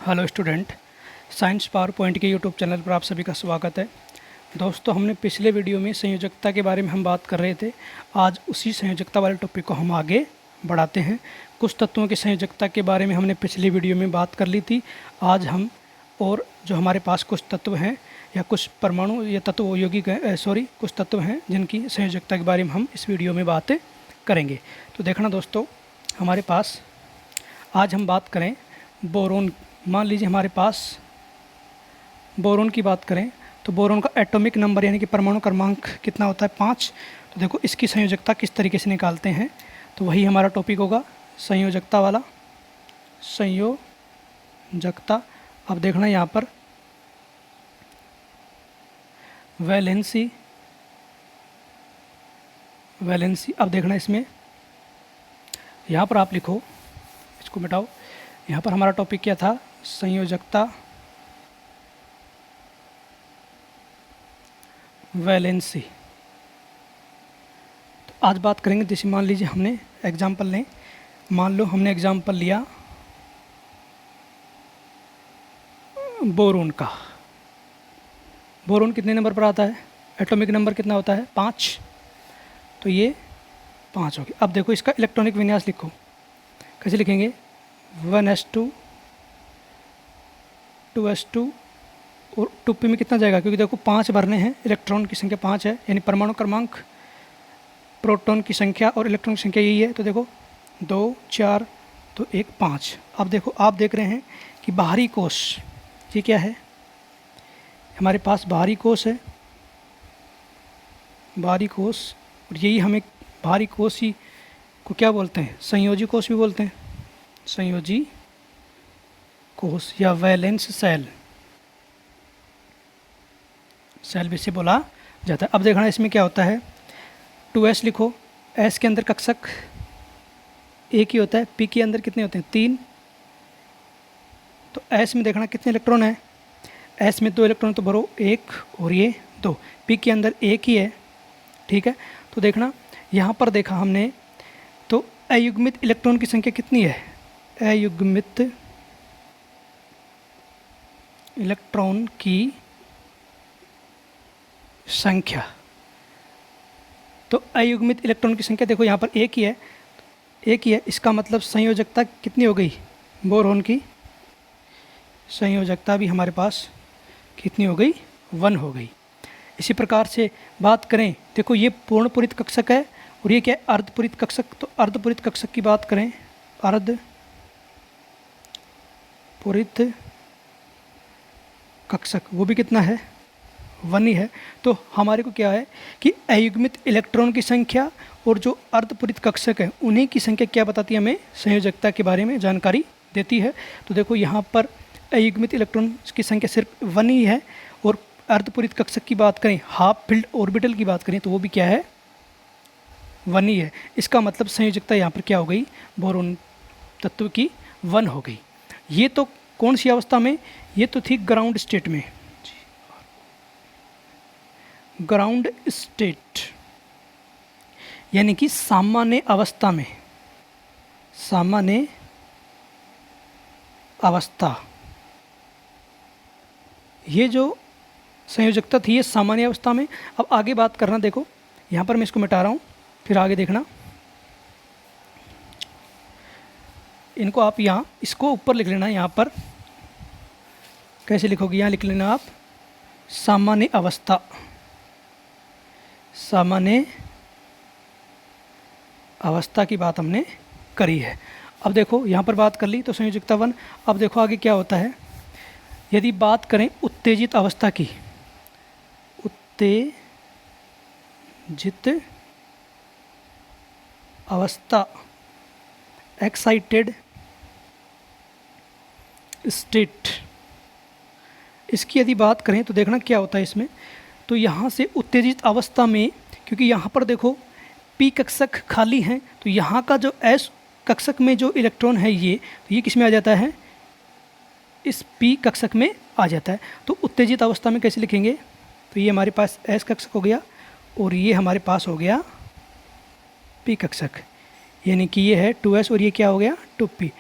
Hello student, science power point के YouTube channel पर आप सभी का स्वागत है। दोस्तों, हमने पिछले वीडियो में संयोजकता के बारे में हम बात कर रहे थे। आज उसी संयोजकता वाले टॉपिक को हम आगे बढ़ाते हैं। कुछ तत्वों की संयोजकता के बारे में हमने पिछली वीडियो में बात कर ली थी। आज हम और जो हमारे पास कुछ तत्व हैं या कुछ परमाणु या तत्व यौगिक कुछ तत्व हैं जिनकी संयोजकता के बारे में हम इस वीडियो में बात करेंगे। तो देखना दोस्तों, हमारे पास आज हम बात करें बोरोन। मान लीजिए हमारे पास बोरोन की बात करें तो बोरोन का एटॉमिक नंबर यानी कि परमाणु क्रमांक कितना होता है? 5। तो देखो इसकी संयोजकता किस तरीके से निकालते हैं, तो वही हमारा टॉपिक होगा, संयोजकता वाला। संयोजकता। अब देखना यहाँ पर वैलेंसी। अब देखना इसमें, यहाँ पर आप लिखो, इसको मिटाओ। यहाँ पर हमारा टॉपिक क्या था? संयोजकता, वैलेंसी। तो आज बात करेंगे, जैसे मान लीजिए हमने एग्जाम्पल लें, मान लो हमने एग्जाम्पल लिया बोरोन का। बोरोन कितने नंबर पर आता है? एटॉमिक नंबर कितना होता है? 5। तो ये 5 हो गया। अब देखो इसका इलेक्ट्रॉनिक विन्यास लिखो। कैसे लिखेंगे? 1s2 2s2 और 2p में कितना जाएगा? क्योंकि देखो 5 भरने हैं, इलेक्ट्रॉन की संख्या 5 है, यानी परमाणु क्रमांक, प्रोटॉन की संख्या और इलेक्ट्रॉन की संख्या यही है। तो देखो 2 4 तो 1 5। अब देखो आप देख रहे हैं कि बाहरी कोश, ये क्या है? हमारे पास बाहरी कोश है, बाहरी कोश। और यही हमें बाहरी कोश ही को क्या बोलते हैं? संयोजी कोश भी बोलते हैं, संयोजी कोश या वैलेंस सेल भी से बोला जाता है। अब देखना इसमें क्या होता है। 2s लिखो। s के अंदर कक्षक एक ही होता है, p के अंदर कितने होते हैं? 3। तो s में देखना कितने इलेक्ट्रॉन है? s में 2 इलेक्ट्रॉन तो भरो, 1 और ये 2। p के अंदर एक ही है, ठीक है। तो देखना यहाँ पर देखा हमने, तो अयुग्मित इलेक्ट्रॉन की संख्या कितनी है? अयुग्मित इलेक्ट्रॉन की संख्या, तो अयुग्मित इलेक्ट्रॉन की संख्या देखो यहाँ पर एक ही है। इसका मतलब संयोजकता कितनी हो गई? बोरोन की संयोजकता भी हमारे पास कितनी हो गई? 1 हो गई। इसी प्रकार से बात करें, देखो ये पूर्ण पूरित कक्षक है और ये क्या है? अर्धपूरित कक्षक। तो अर्धपूरित कक्षक की बात करें, अर्धपूरित कक्षक वो भी कितना है? 1 ही है। तो हमारे को क्या है कि अयुग्मित इलेक्ट्रॉन की संख्या और जो अर्धपूरित कक्षक है उन्हीं की संख्या क्या बताती है? हमें संयोजकता के बारे में जानकारी देती है। तो देखो यहाँ पर अयुग्मित इलेक्ट्रॉन की संख्या सिर्फ 1 ही है, और अर्धपूरित कक्षक की बात करें, हाफ फिल्ड ऑर्बिटल की बात करें, तो वो भी क्या है? 1 ही है। इसका मतलब संयोजकता यहाँ पर क्या हो गई? बोरोन तत्व की 1 हो गई। ये तो कौन सी अवस्था में? ये तो थी ग्राउंड स्टेट में। ग्राउंड स्टेट यानी कि सामान्य अवस्था में, सामान्य अवस्था। ये जो संयोजकता थी ये सामान्य अवस्था में। अब आगे बात करना, देखो यहाँ पर मैं इसको मिटा रहा हूँ, फिर आगे देखना। इनको आप यहाँ, इसको ऊपर लिख लेना। यहाँ पर कैसे लिखोगे? यहाँ लिख लेना आप सामान्य अवस्था। सामान्य अवस्था की बात हमने करी है। अब देखो यहाँ पर बात कर ली तो संयोजकता 1। अब देखो आगे क्या होता है। यदि बात करें उत्तेजित अवस्था की, उत्तेजित अवस्था, एक्साइटेड स्टेट, इसकी यदि बात करें तो देखना क्या होता है इसमें। तो यहाँ से उत्तेजित अवस्था में, क्योंकि यहाँ पर देखो p कक्षक खाली हैं, तो यहाँ का जो s कक्षक में जो इलेक्ट्रॉन है ये, तो ये किस में आ जाता है? इस p कक्षक में आ जाता है। तो उत्तेजित अवस्था में कैसे लिखेंगे? तो ये हमारे पास s कक्षक हो गया और ये हमारे पास हो गया p कक्षक, यानी कि ये है 2s और ये क्या हो गया? 2p।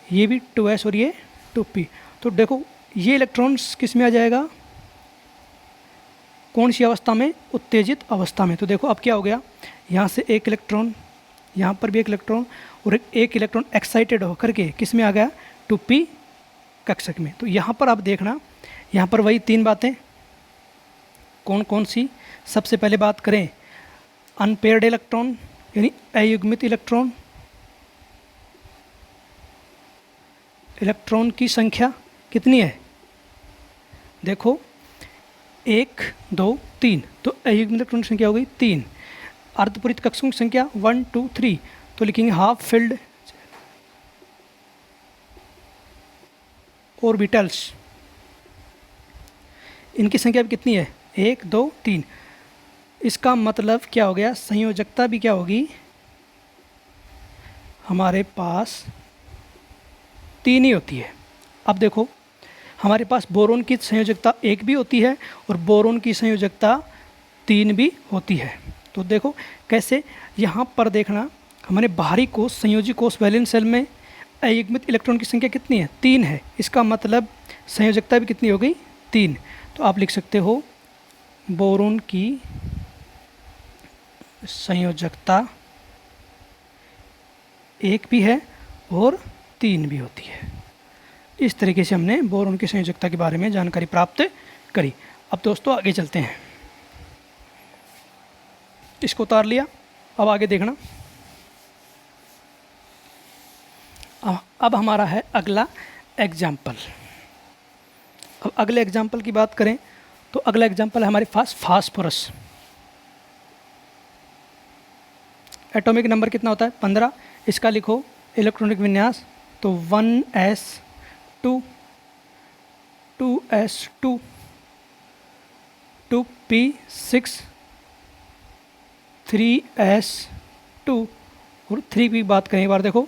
ये भी 2s और ये 2p। तो देखो ये इलेक्ट्रॉन्स किस में आ जाएगा, कौन सी अवस्था में, उत्तेजित अवस्था में। तो देखो अब क्या हो गया, यहाँ से एक इलेक्ट्रॉन, यहाँ पर भी एक इलेक्ट्रॉन, और एक इलेक्ट्रॉन एक्साइटेड होकर के किस में आ गया, 2p कक्षक में। तो यहाँ पर आप देखना, यहाँ पर वही 3 बातें, कौन कौन सी। सबसे पहले बात करें अनपेयर्ड इलेक्ट्रॉन यानी अयुग्मित इलेक्ट्रॉन, इलेक्ट्रॉन की संख्या कितनी है, देखो 1 2 3, तो अयुग्मित इलेक्ट्रॉन की संख्या हो गई 3। अर्धपूरित कक्षकों की संख्या 1 2 3, तो लिखेंगे हाफ फिल्ड ऑर्बिटल्स, इनकी संख्या भी कितनी है, 1 2 3। इसका मतलब क्या हो गया, संयोजकता भी क्या होगी, हमारे पास 3 ही होती है। अब देखो हमारे पास बोरोन की संयोजकता 1 भी होती है और बोरोन की संयोजकता 3 भी होती है। तो देखो कैसे, यहाँ पर देखना, हमारे बाहरी कोष संयोजी कोष वैलेंस शेल में अयुग्मित इलेक्ट्रॉन की संख्या कितनी है, 3 है। इसका मतलब संयोजकता भी कितनी हो गई, 3। तो आप लिख सकते हो बोरोन की संयोजकता 1 भी है और 3 भी होती है। इस तरीके से हमने बोरोन की संयोजकता के बारे में जानकारी प्राप्त करी। अब दोस्तों आगे चलते हैं, इसको उतार लिया, अब आगे देखना। अब हमारा है अगला एग्जाम्पल। अब अगले एग्जाम्पल की बात करें तो अगला एग्जाम्पल है हमारे पास फास्फोरस। एटॉमिक नंबर कितना होता है, 15। इसका लिखो इलेक्ट्रॉनिक विन्यास, तो 1s2 2s2 2p6 3s2 और 3 की बात करें एक बार, देखो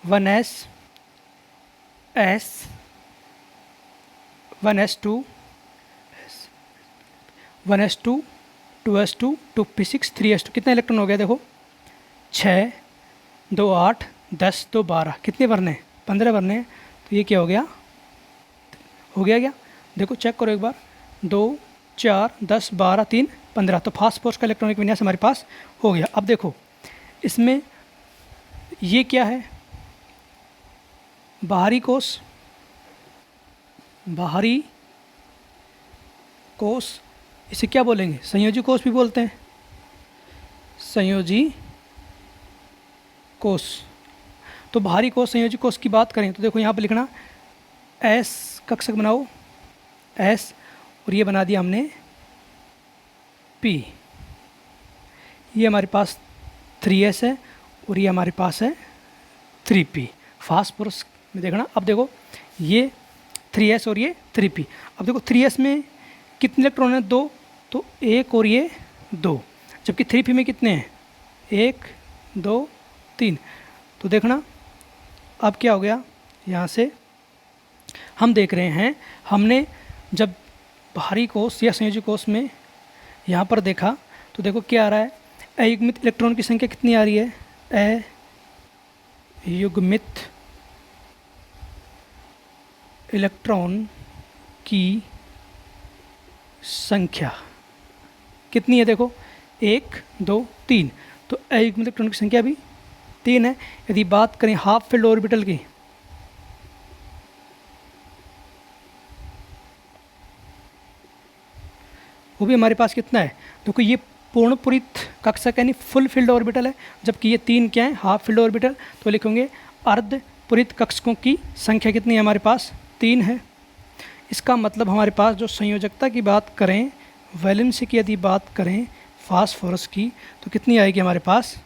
1s 1s2 1s2 2s2 2p6 3s2, कितने इलेक्ट्रॉन हो गया, देखो 6 2 8 10 2 12, कितने भरने हैं, 15 भरने हैं। तो ये क्या हो गया, क्या, देखो चेक करो एक बार, 2 4 10 12 3 15, तो फास्फोरस का इलेक्ट्रॉनिक विन्यास हमारे पास हो गया। अब देखो इसमें ये क्या है, बाहरी कोष, बाहरी कोष, इसे क्या बोलेंगे, संयोजी कोष भी बोलते हैं, संयोजी कोष। तो बाहरी कोष संयोजी कोष की बात करें तो देखो यहाँ पर लिखना S कक्षक बनाओ S, और ये बना दिया हमने P, ये हमारे पास 3s है और ये हमारे पास है 3p। फास्फोरस में देखना, अब देखो ये 3s और ये 3p। अब देखो 3s में कितने इलेक्ट्रॉन हैं, 2, तो 1 और ये 2, जबकि 3p में कितने हैं, 1 2 3। तो देखना अब क्या हो गया, यहाँ से हम देख रहे हैं, हमने जब बाहरी कोष या संयोजी कोष में यहाँ पर देखा तो देखो क्या आ रहा है, अयुग्मित इलेक्ट्रॉन की संख्या कितनी आ रही है, अयुग्मित इलेक्ट्रॉन की संख्या कितनी है, देखो 1 2 3, तो अयुग्मित इलेक्ट्रॉन की संख्या भी 3 है। यदि बात करें हाफ फील्ड ऑर्बिटल की, वो भी हमारे पास कितना है, देखो ये पूर्ण पूरित कक्षक यानी फुल फील्ड ऑर्बिटल है, जबकि ये 3 क्या है, हाफ फील्ड ऑर्बिटल। तो लिखेंगे अर्ध पूरित कक्षकों की संख्या कितनी है, हमारे पास 3 है। इसका मतलब हमारे पास जो संयोजकता की बात करें, वैलेंसी की यदि बात करें फास्फोरस की, तो कितनी आएगी हमारे पास,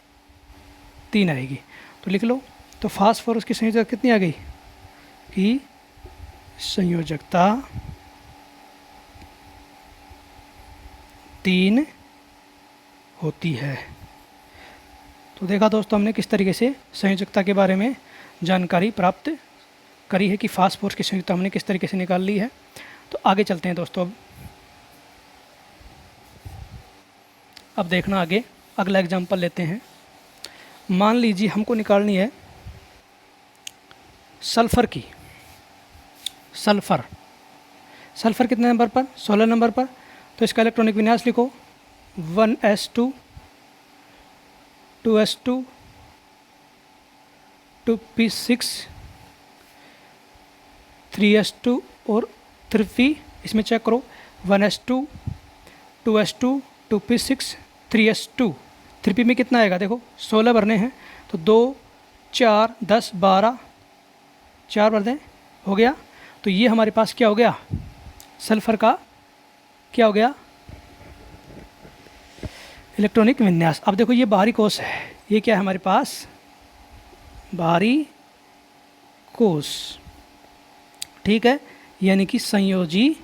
3 आएगी। तो लिख लो, तो फास्फोरस की संयोजकता कितनी आ गई, कि संयोजकता 3 होती है। तो देखा दोस्तों हमने किस तरीके से संयोजकता के बारे में जानकारी प्राप्त करी है कि फास्फोरस की संयोजकता हमने किस तरीके से निकाल ली है। तो आगे चलते हैं दोस्तों। अब देखना आगे अगला एग्जांपल लेते हैं। मान लीजिए हमको निकालनी है सल्फ़र की सल्फ़र। सल्फ़र कितने नंबर पर? 16 नंबर पर। तो इसका इलेक्ट्रॉनिक विन्यास लिखो 1s2 2s2 2p6 3s2 और 3p। इसमें चेक करो 1s2 2s2 2p6 3s2। 3p में कितना आएगा? देखो 16 भरने हैं तो 2 4 10 12 4 भर दें, हो गया। तो ये हमारे पास क्या हो गया? सल्फ़र का क्या हो गया? इलेक्ट्रॉनिक विन्यास। अब देखो ये बाहरी कोष है, ये क्या है हमारे पास? बाहरी कोष, ठीक है, यानी कि संयोजी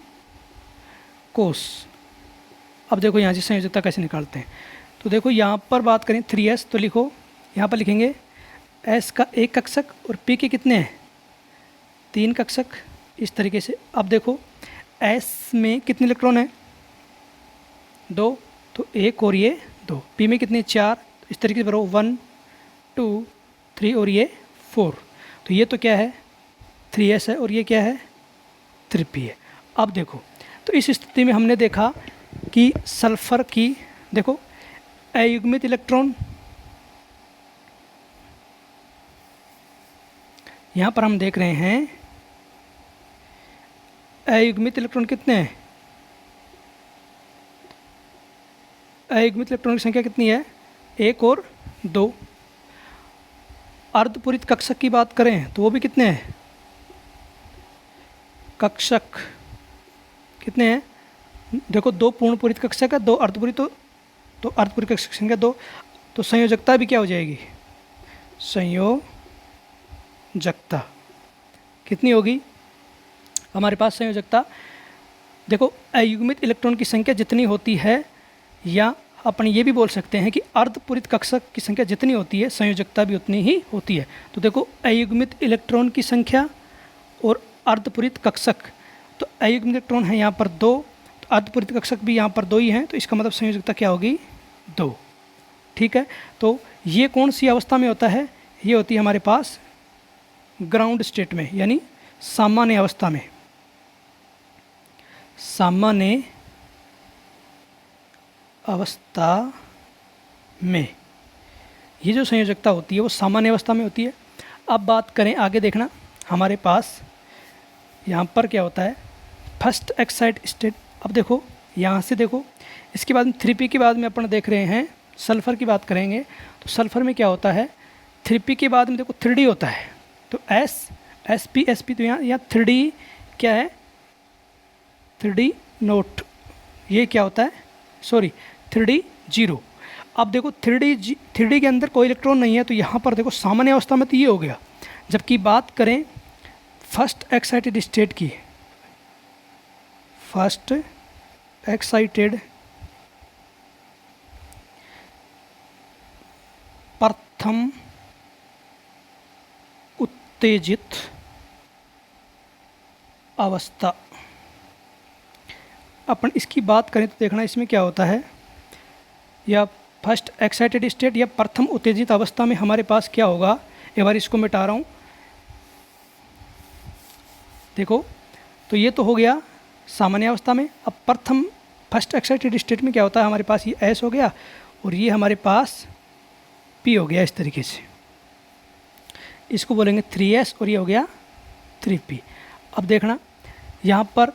कोष। अब देखो यहाँ से संयोजकता कैसे निकालते हैं। तो देखो यहाँ पर बात करें 3s, तो लिखो यहाँ पर लिखेंगे s का एक कक्षक और p के कितने हैं? 3 कक्षक, इस तरीके से। अब देखो s में कितने इलेक्ट्रॉन हैं? 2, तो एक और ये 2। p में कितने? 4, इस तरीके से भरो 1 2 3 और ये 4। तो ये तो क्या है? 3s है और ये क्या है? 3p है। अब देखो तो इस स्थिति में हमने देखा कि सल्फ़र की देखो अयुग्मित इलेक्ट्रॉन, यहाँ पर हम देख रहे हैं अयुग्मित इलेक्ट्रॉन कितने हैं? अयुग्मित इलेक्ट्रॉन की संख्या कितनी है? 1 और 2। अर्धपूरित कक्षक की बात करें तो वो भी कितने हैं? कक्षक कितने हैं? देखो 2 पूर्ण पूरित कक्षक है, 2 अर्धपूरित, तो अर्धपूरित कक्षक की संख्या 2। तो संयोजकता भी क्या हो जाएगी? संयोजकता कितनी होगी हमारे पास? संयोजकता देखो अयुग्मित इलेक्ट्रॉन की संख्या जितनी होती है, या अपन ये भी बोल सकते हैं कि अर्धपूरित कक्षक की संख्या जितनी होती है संयोजकता भी उतनी ही होती है। तो देखो अयुग्मित इलेक्ट्रॉन की संख्या और अर्धपूरित कक्षक, तो अयुग्मित इलेक्ट्रॉन है यहाँ पर 2, तो अर्धपूरित कक्षक भी यहाँ पर 2 ही हैं, तो इसका मतलब संयोजकता क्या होगी? 2, ठीक है। तो ये कौन सी अवस्था में होता है? ये होती है हमारे पास ग्राउंड स्टेट में, यानी सामान्य अवस्था में। सामान्य अवस्था में ये जो संयोजकता होती है वो सामान्य अवस्था में होती है। अब बात करें आगे, देखना हमारे पास यहाँ पर क्या होता है? First excite state. अब देखो यहाँ से देखो, इसके बाद में 3p के बाद में अपन देख रहे हैं सल्फ़र की बात करेंगे। तो सल्फ़र में क्या होता है? 3p के बाद में देखो 3d होता है, तो s sp sp, तो यहाँ 3d क्या है? 3d नोट, ये क्या होता है? Sorry 3d 0। अब देखो 3d के अंदर कोई इलेक्ट्रॉन नहीं है, तो यहाँ पर देखो सामान्य अवस्था में तो ये हो गया। जबकि बात करें फर्स्ट एक्साइटेड स्टेट की, फर्स्ट एक्साइटेड प्रथम उत्तेजित अवस्था, अपन इसकी बात करें तो देखना इसमें क्या होता है, या फर्स्ट एक्साइटेड स्टेट या प्रथम उत्तेजित अवस्था में हमारे पास क्या होगा? एक बार इसको मिटा रहा हूँ। देखो तो ये तो हो गया सामान्य अवस्था में। अब प्रथम फर्स्ट एक्साइटेड स्टेट में क्या होता है? हमारे पास ये S हो गया और ये हमारे पास P हो गया, इस तरीके से। इसको बोलेंगे 3s और ये हो गया 3p। अब देखना यहाँ पर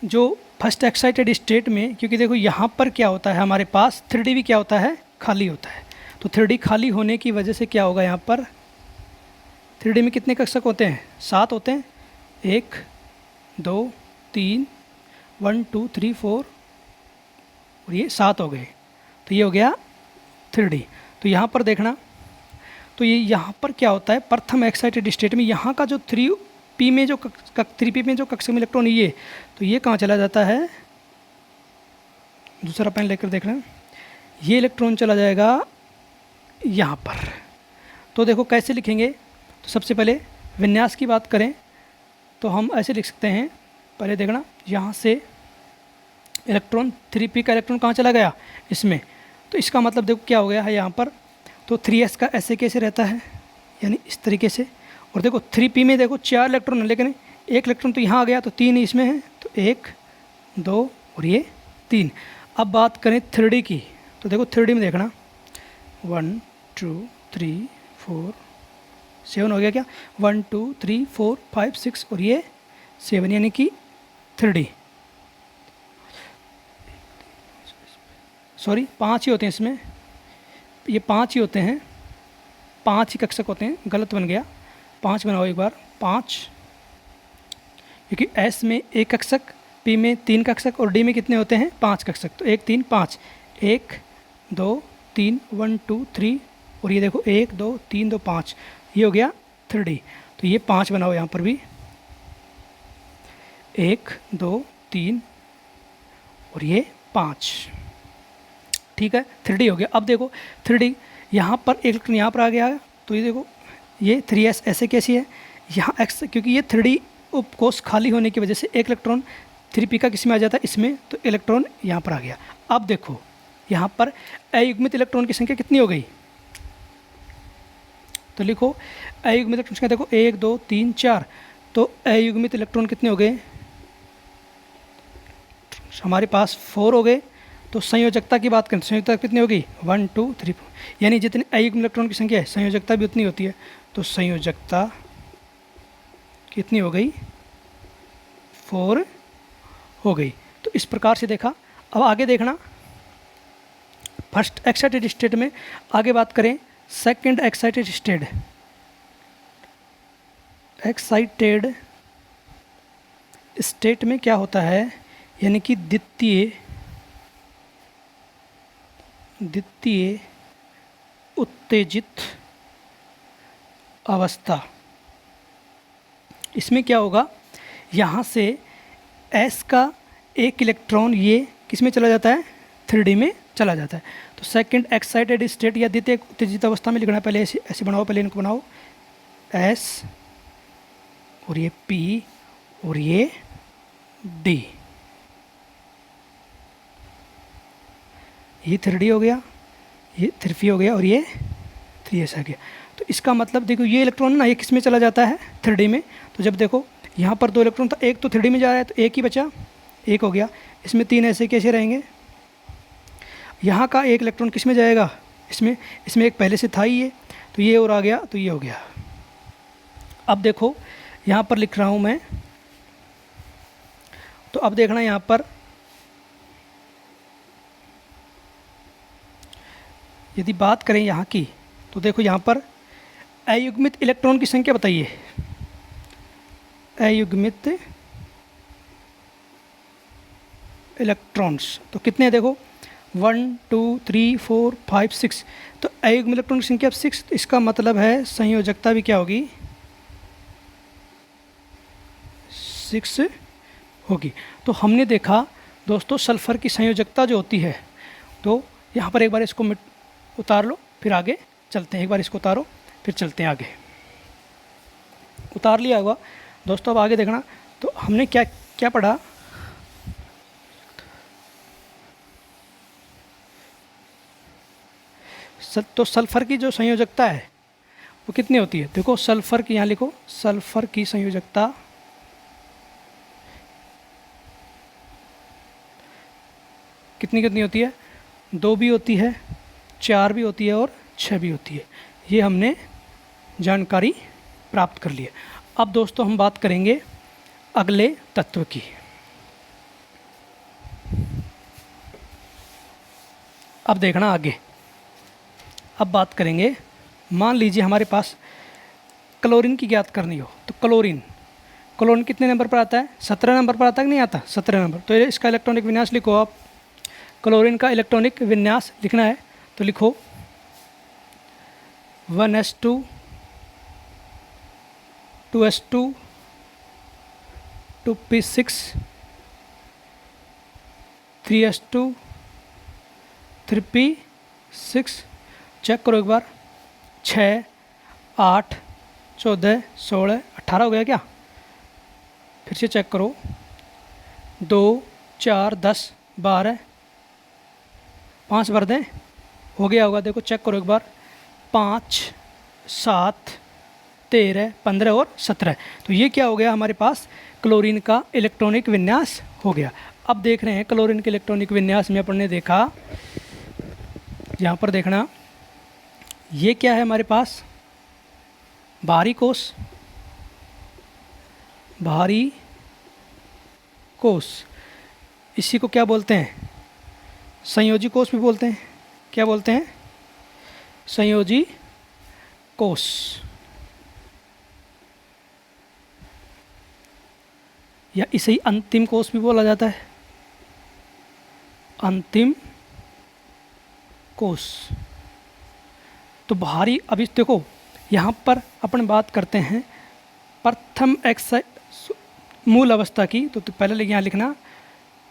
जो फर्स्ट एक्साइटेड स्टेट में, क्योंकि देखो यहाँ पर क्या होता है हमारे पास 3d भी क्या होता है? खाली होता है। तो 3d खाली होने की वजह से क्या होगा? यहाँ पर 3d में कितने कक्षक होते हैं? 7 होते हैं। 1 2 3 1 2 3 4 और ये 7 हो गए, तो ये हो गया 3d। तो यहाँ पर देखना, तो ये यहाँ पर क्या होता है? प्रथम एक्साइटेड स्टेट में यहाँ का जो 3p में जो 3p में जो कक्षक में इलेक्ट्रॉन ये, तो ये कहाँ चला जाता है? दूसरा पेन लेकर देख रहे हैं, ये इलेक्ट्रॉन चला जाएगा यहाँ पर। तो देखो कैसे लिखेंगे? तो सबसे पहले विन्यास की बात करें तो हम ऐसे लिख सकते हैं। पहले देखना यहाँ से इलेक्ट्रॉन 3p का इलेक्ट्रॉन कहाँ चला गया? इसमें। तो इसका मतलब देखो क्या हो गया है यहाँ पर, तो 3s का ऐसे कैसे रहता है, यानी इस तरीके से। और देखो 3p में देखो 4 इलेक्ट्रॉन है, लेकिन एक इलेक्ट्रॉन तो यहाँ आ गया, तो 3 इसमें है, तो 1 2 और ये 3। अब बात करें 3D की, तो देखो 3D में देखना 1 2 3 4 7 हो गया क्या, 1 2 3 4 5 6 और ये 7, यानी कि 3D, सॉरी 5 ही होते हैं इसमें, ये 5 ही होते हैं, 5 ही कक्षक होते हैं, गलत बन गया, 5 बनाओ एक बार, 5, क्योंकि S में 1 कक्षक, P में 3 कक्षक और D में कितने होते हैं, 5 कक्षक, तो 1 3 5, 1 2 3 1 2 3 और ये देखो 1 2 3 2 5, ये हो गया 3D। तो ये 5 बनाओ यहाँ पर भी, 1 2 3 और ये 5, ठीक है, 3D हो गया। अब देखो 3D, यहाँ पर एक इलेक्ट्रॉन यहाँ पर आ गया, तो ये देखो ये 3s ऐसे कैसी है, यहाँ x, क्योंकि ये 3D उपकोष खाली होने की वजह से एक इलेक्ट्रॉन 3p का किस में आ जाता है, इसमें, तो इलेक्ट्रॉन यहाँ पर आ गया। अब देखो यहाँ पर अयुग्मित इलेक्ट्रॉन की संख्या कितनी हो गई, तो लिखो अयुग्मित इलेक्ट्रॉन की संख्या, देखो 1 2 3 4, तो अयुग्मित इलेक्ट्रॉन कितने हो गए, हमारे पास 4 हो गए। तो संयोजकता की बात करें, संयोजकता कितनी होगी, 1 2 3 4, यानी जितने अयुग्म इलेक्ट्रॉन की संख्या है संयोजकता भी उतनी होती है, तो संयोजकता कितनी हो गई, 4 हो गई। तो इस प्रकार से देखा। अब आगे देखना, फर्स्ट एक्साइटेड स्टेट में, आगे बात करें second excited state, excited state में क्या होता है, यानी कि द्वितीय उत्तेजित अवस्था। इसमें क्या होगा, यहाँ से S का एक इलेक्ट्रॉन ये किस में चला जाता है, 3D में चला जाता है। तो सेकंड एक्साइटेड स्टेट या द्वितीय उत्तेजित अवस्था में लिखना, पहले ऐसे बनाओ, पहले इनको बनाओ, S और ये P और ये D, ये 3D हो गया, ये 3p हो गया और ये 3s आ गया। तो इसका मतलब देखो ये इलेक्ट्रॉन ना ये किस में चला जाता है, 3D में। तो जब देखो यहाँ पर 2 इलेक्ट्रॉन था, एक तो 3D में जा रहा है, तो एक ही बचा, एक हो गया, इसमें 3 ऐसे कैसे रहेंगे, यहाँ का एक इलेक्ट्रॉन किस में जाएगा, इसमें एक पहले से था ही ये, तो ये और आ गया, तो ये हो गया। अब देखो यहाँ पर लिख रहा हूँ मैं, तो अब देखना यहाँ पर यदि बात करें यहाँ की, तो देखो यहाँ पर अयुग्मित इलेक्ट्रॉन की संख्या बताइए, अयुग्मित इलेक्ट्रॉन्स तो कितने हैं, देखो 1 2 3 4 5 6, तो अयुग्मित इलेक्ट्रॉन की संख्या 6, तो इसका मतलब है संयोजकता भी क्या होगी, 6 होगी। तो हमने देखा दोस्तों सल्फर की संयोजकता जो होती है, तो यहाँ पर एक बार इसको उतार लो, फिर आगे चलते हैं, एक बार इसको उतारो फिर चलते हैं आगे। उतार लिया होगा दोस्तों, अब आगे देखना। तो हमने क्या क्या पढ़ा, तो सल्फर की जो संयोजकता है वो कितनी होती है, देखो सल्फर की, यहाँ लिखो सल्फर की संयोजकता कितनी कितनी होती है, 2 भी होती है, 4 भी होती है और 6 भी होती है। ये हमने जानकारी प्राप्त कर ली है। अब दोस्तों हम बात करेंगे अगले तत्व की। अब देखना आगे, अब बात करेंगे, मान लीजिए हमारे पास क्लोरीन की ज्ञात करनी हो, तो क्लोरीन कितने नंबर पर आता है, 17 नंबर पर आता है कि नहीं आता, 17 नंबर। तो इसका इलेक्ट्रॉनिक विन्यास लिखो आप, क्लोरीन का इलेक्ट्रॉनिक विन्यास लिखना है, तो लिखो 1s2 2s2 2p6 3s2 3p6। Check करो एक बार, 6 8 14 16 18 हो गया क्या, फिर से चेक करो, 2 4 10 12 5 भर दें, हो गया होगा, देखो चेक करो एक बार, 5 7 13, 15 और 17। तो ये क्या हो गया हमारे पास, क्लोरीन का इलेक्ट्रॉनिक विन्यास हो गया। अब देख रहे हैं क्लोरीन के इलेक्ट्रॉनिक विन्यास में अपन ने देखा, यहाँ पर देखना, ये क्या है हमारे पास, बाहरी कोश, बाहरी कोश, इसी को क्या बोलते हैं, संयोजी कोश भी बोलते हैं। क्या बोलते हैं, संयोजी कोश। या इसे ही अंतिम कोश भी बोला जाता है, अंतिम कोश। तो बाहरी, अभी देखो यहाँ पर अपन बात करते हैं प्रथम एक्साइड मूल अवस्था की। तो पहले यहाँ लिखना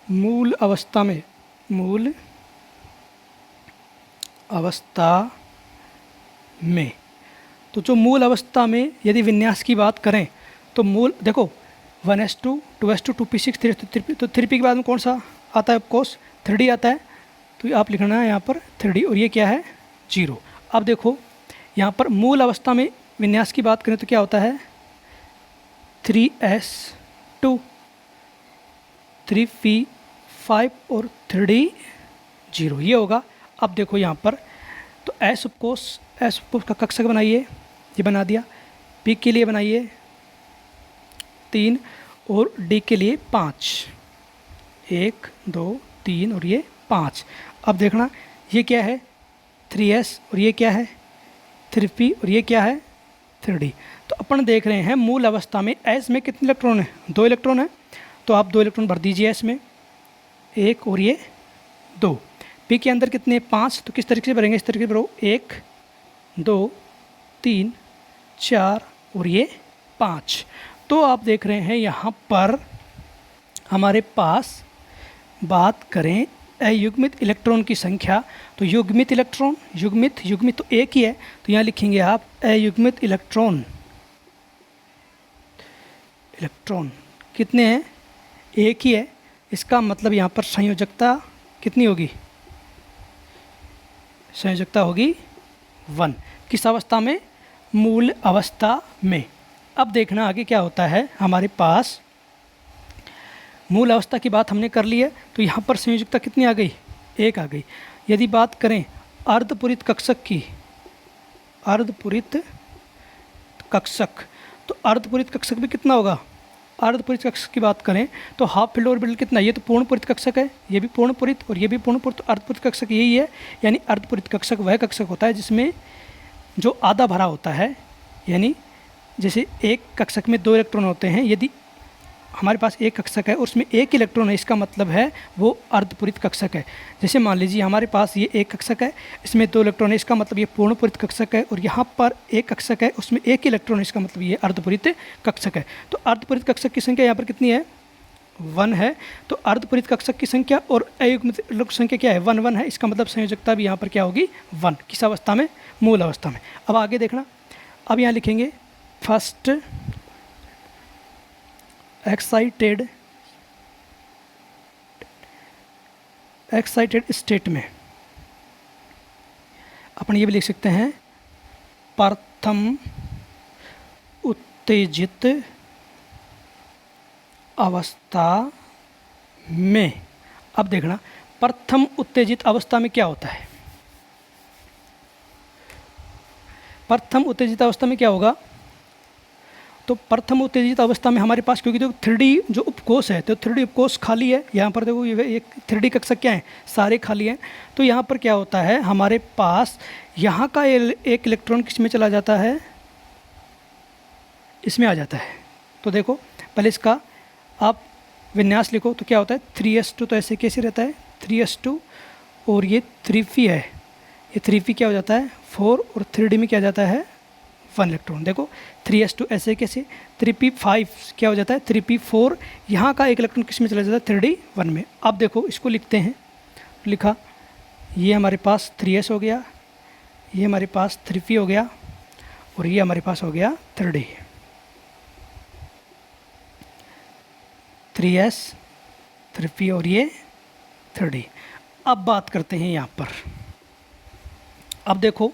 मूल अवस्था में, मूल अवस्था में। तो जो मूल अवस्था में यदि विन्यास की बात करें तो मूल देखो 1s2, 2s2, 2p6, 3p। तो 3p के बाद में कौन सा आता है कोश, 3d आता है। तो आप लिखना है यहाँ पर 3d, और ये क्या है, 0। अब देखो यहाँ पर मूल अवस्था में विन्यास की बात करें तो क्या होता है, 3s2, 3p5 और 3d 0, ये होगा। अब देखो यहाँ पर तो एस उपकोश का कक्षक बनाइए, ये बना दिया। पी के लिए बनाइए 3 और डी के लिए 5, 1 2 3 और ये 5। अब देखना ये क्या है, 3s और ये क्या है, 3p और ये क्या है, 3d। तो अपन देख रहे हैं मूल अवस्था में एस में कितने इलेक्ट्रॉन है, 2 इलेक्ट्रॉन है। तो आप 2 इलेक्ट्रॉन भर दीजिए एस में, 1 और ये 2। पी के अंदर कितने, 5। तो किस तरीके से भरेंगे, इस तरीके से भरो, 1 2 3 4 और ये 5। तो आप देख रहे हैं यहाँ पर हमारे पास बात करें अयुग्मित इलेक्ट्रॉन की संख्या। तो युग्मित इलेक्ट्रॉन, युग्मित तो एक ही है, तो यहाँ लिखेंगे आप अयुग्मित इलेक्ट्रॉन। इलेक्ट्रॉन कितने हैं, एक ही है। इसका मतलब यहाँ पर संयोजकता कितनी होगी, संयोजकता होगी 1। किस अवस्था में, मूल अवस्था में। अब देखना आगे क्या होता है, हमारे पास मूल अवस्था की बात हमने कर ली है। तो यहाँ पर संयोजकता कितनी आ गई, 1 आ गई। यदि बात करें अर्धपूरित कक्षक की, अर्धपूरित कक्षक, तो अर्धपूरित कक्षक भी कितना होगा, अर्धपूरित कक्षक की बात करें तो हाफ फिल्ड ऑर्बिटल कितना, ये तो पूर्णपूरित कक्षक है, ये भी पूर्णपूरित और ये भी पूर्णपूरित। तो अर्धपूरित कक्षक यही है, यानी अर्धपूरित कक्षक वह कक्षक होता है जिसमें जो आधा भरा होता है। यानी जैसे एक कक्षक में 2 इलेक्ट्रॉन होते हैं, यदि हमारे पास एक कक्षक है और उसमें 1 इलेक्ट्रॉन है, इसका मतलब है वो अर्धपूरित कक्षक है। जैसे मान लीजिए हमारे पास ये एक कक्षक है, इसमें 2 इलेक्ट्रॉन है, इसका मतलब ये पूर्णपूरित कक्षक है। और यहाँ पर एक कक्षक है, उसमें 1 इलेक्ट्रॉन है, इसका मतलब ये अर्धपूरित कक्षक है। तो अर्धपूरित कक्षक की संख्या यहाँ पर कितनी है, 1 है। तो अर्धपूरित कक्षक की संख्या और अयुग्मित संख्या क्या है, 1 1 है। इसका मतलब संयोजकता भी यहाँ पर क्या होगी, 1। किस अवस्था में, मूल अवस्था में। अब आगे देखना, अब यहाँ लिखेंगे फर्स्ट एक्साइटेड स्टेट में अपन ये भी लिख सकते हैं प्रथम उत्तेजित अवस्था में। अब देखना प्रथम उत्तेजित अवस्था में क्या होता है, प्रथम उत्तेजित अवस्था में क्या होगा। तो प्रथम उत्तेजित अवस्था में हमारे पास, क्योंकि देखो 3D जो उपकोश है, तो 3D उपकोश खाली है। यहाँ पर देखो ये एक 3D कक्षक क्या है, सारे खाली हैं। तो यहाँ पर क्या होता है, हमारे पास यहाँ का एक इलेक्ट्रॉन किस में चला जाता है, इसमें आ जाता है। तो देखो पहले इसका आप विन्यास लिखो, तो क्या होता है 3s2, तो ऐसे कैसे रहता है 3s2 और ये 3p है, ये 3p क्या हो जाता है 4 और 3d में क्या जाता है 1 इलेक्ट्रॉन। देखो 3s2 ऐसे कैसे, 3p5 क्या हो जाता है 3p4, यहाँ का एक इलेक्ट्रॉन किस में चला जाता है 3d1 में। अब देखो इसको लिखते हैं, लिखा ये हमारे पास 3s हो गया, ये हमारे पास 3p हो गया और ये हमारे पास हो गया 3d। 3s 3p और ये 3d। अब बात करते हैं यहाँ पर, अब देखो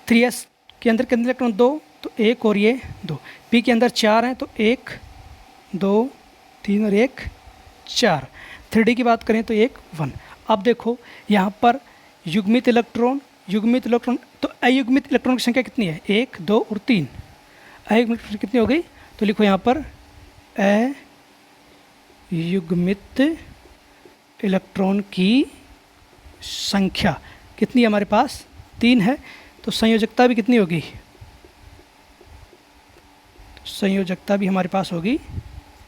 3s के अंदर कितने इलेक्ट्रॉन, 2, तो एक और ये 2। पी के अंदर 4 हैं तो 1 2 3 और 1 4। 3D की बात करें तो 1 अब देखो यहाँ पर युग्मित इलेक्ट्रॉन तो अयुग्मित इलेक्ट्रॉन की संख्या कितनी है? 1 2 और 3। अयुग्मित कितनी हो गई? तो लिखो यहाँ पर अयुग्मित इलेक्ट्रॉन की संख्या कितनी है हमारे पास? 3 है। तो संयोजकता भी कितनी होगी? संयोजकता भी हमारे पास होगी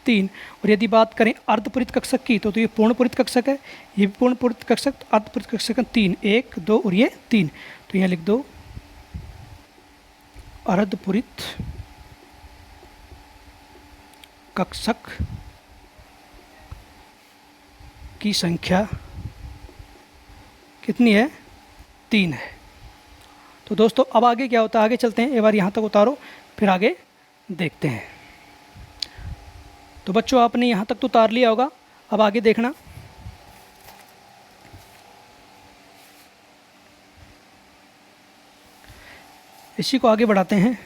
3। और यदि बात करें अर्धपूरित कक्षक की तो ये पूर्णपूरित कक्षक है, ये भी पूर्णपूरित कक्षक, तो अर्धपूरित कक्षक 3 1 2 और ये 3। तो यहाँ लिख दो अर्धपूरित कक्षक की संख्या कितनी है? 3 है। तो दोस्तों अब आगे क्या होता है, आगे चलते हैं। एक बार यहाँ तक उतारो फिर आगे देखते हैं। तो बच्चों आपने यहाँ तक तो उतार लिया होगा, अब आगे देखना। इसी को आगे बढ़ाते हैं।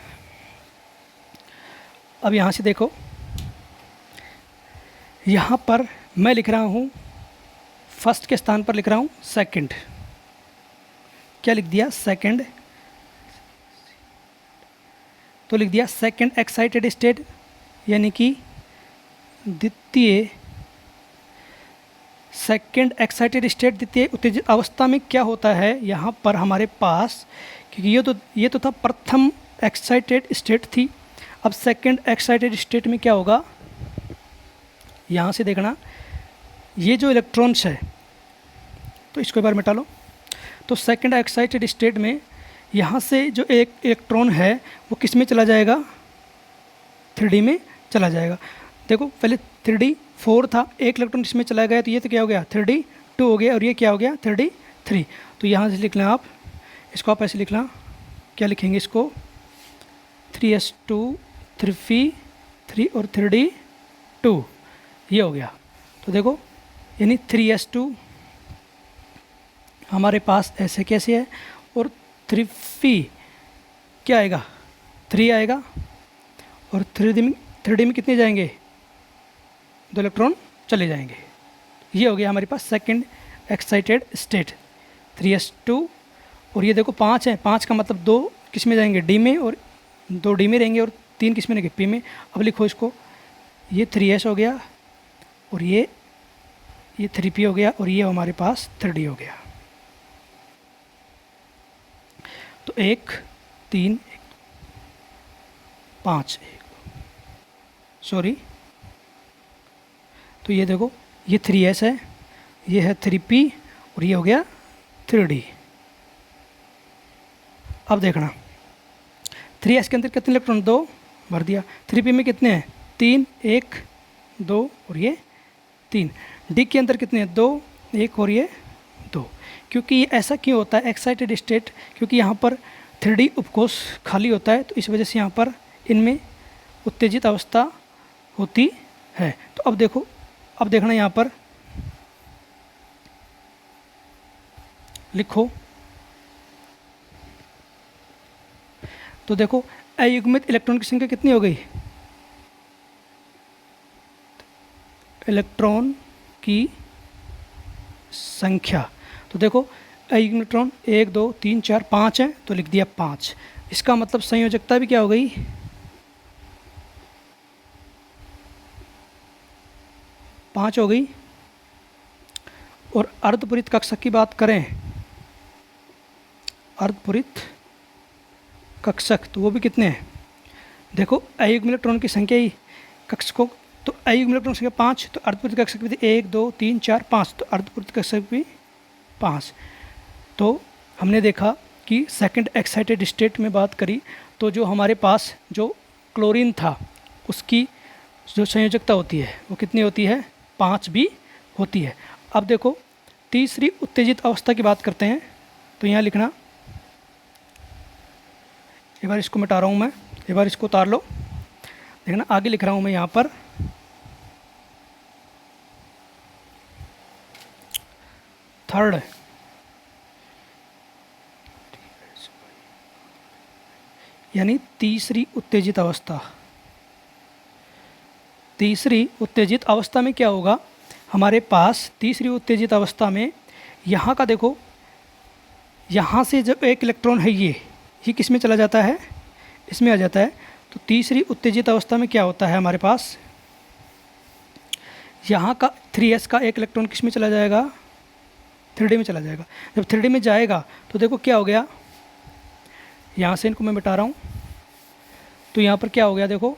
अब यहाँ से देखो, यहाँ पर मैं लिख रहा हूँ फर्स्ट के स्थान पर लिख रहा हूँ सेकंड। क्या लिख दिया? सेकंड। तो लिख दिया सेकंड एक्साइटेड स्टेट, यानी कि द्वितीय सेकंड एक्साइटेड स्टेट, द्वितीय उत्तेजित अवस्था में क्या होता है यहाँ पर हमारे पास, क्योंकि ये तो था प्रथम एक्साइटेड स्टेट थी। अब सेकंड एक्साइटेड स्टेट में क्या होगा, यहाँ से देखना, ये जो इलेक्ट्रॉन्स है तो इसको एक बार मिटा लो। तो सेकंड एक्साइटेड स्टेट में यहाँ से जो एक इलेक्ट्रॉन है वो किस में चला जाएगा? 3D में चला जाएगा। देखो पहले 3D 4 था, एक इलेक्ट्रॉन इसमें चला गया तो ये तो क्या हो गया? 3D 2 हो गया, और ये क्या हो गया? 3D 3। तो यहाँ से लिखना आप, इसको आप ऐसे लिखना, क्या लिखेंगे इसको? 3s2 3p3 और 3d 2, ये हो गया। तो देखो यानी 3s2 हमारे पास ऐसे कैसे है, और 3p क्या आएगा? 3 आएगा, और 3D में कितने जाएंगे? 2 इलेक्ट्रॉन चले जाएंगे। ये हो गया हमारे पास सेकंड एक्साइटेड स्टेट 3s2। और ये देखो 5 है, 5 का मतलब 2 किस में जाएंगे? डी में, और 2 डी में रहेंगे, और 3 किस में रहेंगे? पी में। अब लिखो इसको, ये 3s हो गया, और ये 3p हो गया, और ये हमारे पास 3d हो गया। तो 1 3 5 सॉरी, तो ये देखो ये 3s है, ये है 3p, और ये हो गया 3d। अब देखना 3s के अंदर कितने इलेक्ट्रॉन? 2 भर दिया। 3p में कितने हैं? 3 1 2 और ये 3। d के अंदर कितने हैं? 2 1 और ये 2। क्योंकि ये ऐसा क्यों होता है एक्साइटेड स्टेट? क्योंकि यहाँ पर 3D उपकोष खाली होता है, तो इस वजह से यहाँ पर इनमें उत्तेजित अवस्था होती है। तो अब देखो, अब देखना यहाँ पर लिखो, तो देखो अयुग्मित इलेक्ट्रॉन की संख्या कितनी हो गई? इलेक्ट्रॉन की संख्या, तो देखो अयुग्मित इलेक्ट्रॉन 1 2 3 4 5 है, तो लिख दिया 5। इसका मतलब संयोजकता भी क्या हो गई? 5 हो गई। और अर्धपूरित कक्षक की बात करें, अर्धपूरित कक्षक, तो वो भी कितने हैं? देखो अयुग्मित इलेक्ट्रॉन की संख्या ही कक्षकों, तो अयुग्मित इलेक्ट्रॉन की संख्या 5, तो अर्धपूरित कक्षक भी 1 2 3 4 5, तो अर्धपूरित कक्षक भी 5। तो हमने देखा कि सेकंड एक्साइटेड स्टेट में बात करी तो जो हमारे पास जो क्लोरीन था उसकी जो संयोजकता होती है वो कितनी होती है? 5 भी होती है। अब देखो तीसरी उत्तेजित अवस्था की बात करते हैं, तो यहाँ लिखना, एक बार इसको मिटा रहा हूँ मैं, एक बार इसको उतार लो। देखना आगे लिख रहा हूँ मैं यहाँ पर, यानी तीसरी उत्तेजित अवस्था। तीसरी उत्तेजित अवस्था में क्या होगा, हमारे पास तीसरी उत्तेजित अवस्था में यहाँ का देखो, यहाँ से जब एक इलेक्ट्रॉन है ये किस में चला जाता है, इसमें आ जाता है। तो तीसरी उत्तेजित अवस्था में क्या होता है, हमारे पास यहाँ का 3s का एक इलेक्ट्रॉन किस में चला जाएगा, 3d में चला जाएगा। जब 3d में जाएगा तो देखो क्या हो गया, यहाँ से इनको मैं मिटा रहा हूँ, तो यहाँ पर क्या हो गया देखो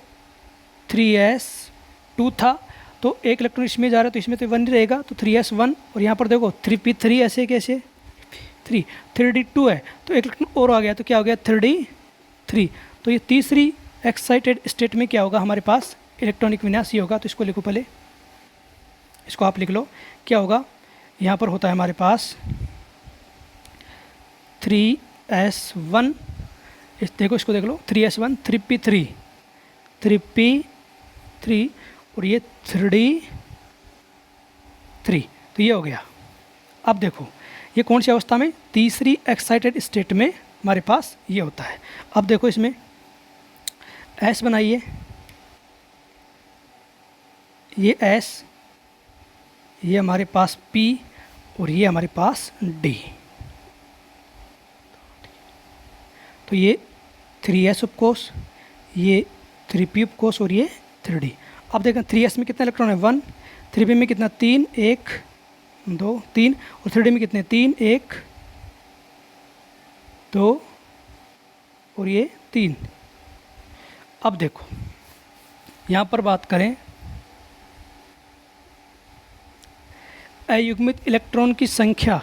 3s2 था, तो एक इलेक्ट्रॉन इसमें जा रहा है तो इसमें तो 1 ही रहेगा, तो 3s1, और यहाँ पर देखो 3p3 ऐसे कैसे 3d2 है, तो एक इलेक्ट्रॉन और आ गया, तो क्या हो गया 3d3। तो ये तीसरी एक्साइटेड स्टेट में क्या होगा, हमारे पास इलेक्ट्रॉनिक विन्यास ये होगा। तो इसको लिखो पहले, इसको आप लिख लो, क्या होगा, यहाँ पर होता है हमारे पास 3s1, देखो इसको देख लो 3s1 3p3 और ये 3d3, तो ये हो गया। अब देखो ये कौन सी अवस्था में, तीसरी एक्साइटेड स्टेट में हमारे पास ये होता है। अब देखो इसमें S बनाइए, ये S, ये हमारे पास P और ये हमारे पास D। तो ये 3s उपकोष, ये 3p उपकोष और ये 3d। अब देखें 3s में कितना इलेक्ट्रॉन है 1, 3p में कितना 3, 1 2 3, और 3d में कितने 3 1 2 और ये 3। अब देखो यहाँ पर बात करें अयुग्मित इलेक्ट्रॉन की संख्या,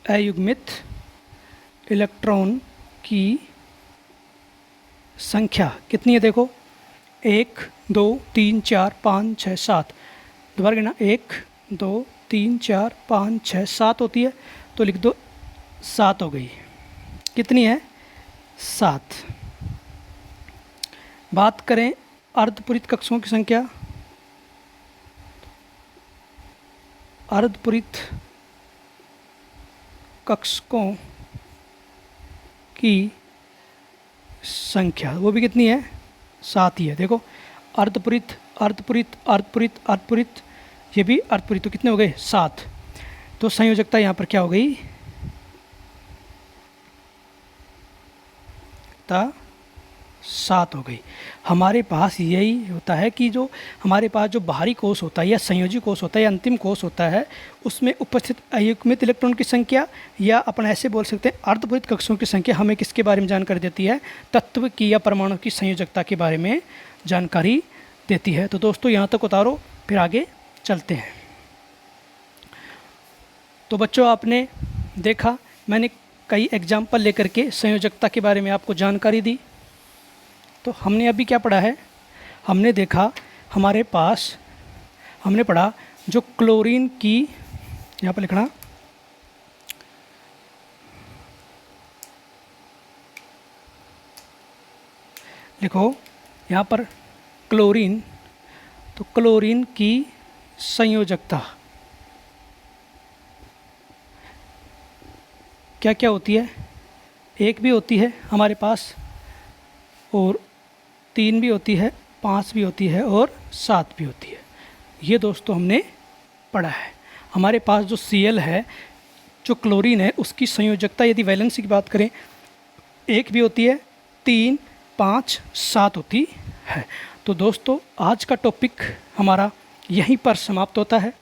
अयुग्मित इलेक्ट्रॉन की संख्या कितनी है, देखो 1 2 3 4 5 6 7, दोबारा गिना 1 2 3 4 5 6 7 होती है, तो लिख दो 7 हो गई। कितनी है 7। बात करें अर्धपूरित कक्षकों की संख्या, अर्धपूरित कक्षकों की संख्या वो भी कितनी है 7 ही है। देखो अर्धपूरित अर्धपूरित अर्धपूरित अर्धपूरित, ये भी अर्धपूरित, तो कितने हो गए 7। तो संयोजकता यहाँ पर क्या हो गई, 7 हो गई। हमारे पास यही होता है कि जो हमारे पास जो बाहरी कोष होता है या संयोजी कोष होता है या अंतिम कोष होता है, उसमें उपस्थित अयुग्मित इलेक्ट्रॉन की संख्या, या अपन ऐसे बोल सकते हैं अर्धपूरित कक्षकों की संख्या, हमें किसके बारे में जानकारी देती है, तत्व की या परमाणु की संयोजकता के बारे में जानकारी देती है। तो दोस्तों यहाँ तक उतारो, फिर आगे चलते हैं। तो बच्चों आपने देखा, मैंने कई एग्जाम्पल लेकर के संयोजकता के बारे में आपको जानकारी दी। तो हमने अभी क्या पढ़ा है, हमने देखा हमारे पास, हमने पढ़ा जो क्लोरीन की, यहाँ पर लिखना लिखो यहाँ पर क्लोरीन, तो क्लोरीन की संयोजकता क्या क्या होती है, 1 भी होती है हमारे पास, और 3 भी होती है, 5 भी होती है, और 7 भी होती है। ये दोस्तों हमने पढ़ा है। हमारे पास जो Cl है, जो क्लोरीन है, उसकी संयोजकता यदि वैलेंसी की बात करें, 1 भी होती है, 3 5 7 होती है। तो दोस्तों आज का टॉपिक हमारा यहीं पर समाप्त होता है।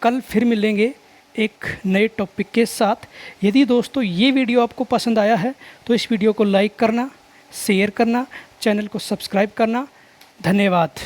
कल फिर मिलेंगे एक नए टॉपिक के साथ। यदि दोस्तों ये वीडियो आपको पसंद आया है तो इस वीडियो को लाइक करना, शेयर करना, चैनल को सब्सक्राइब करना। धन्यवाद।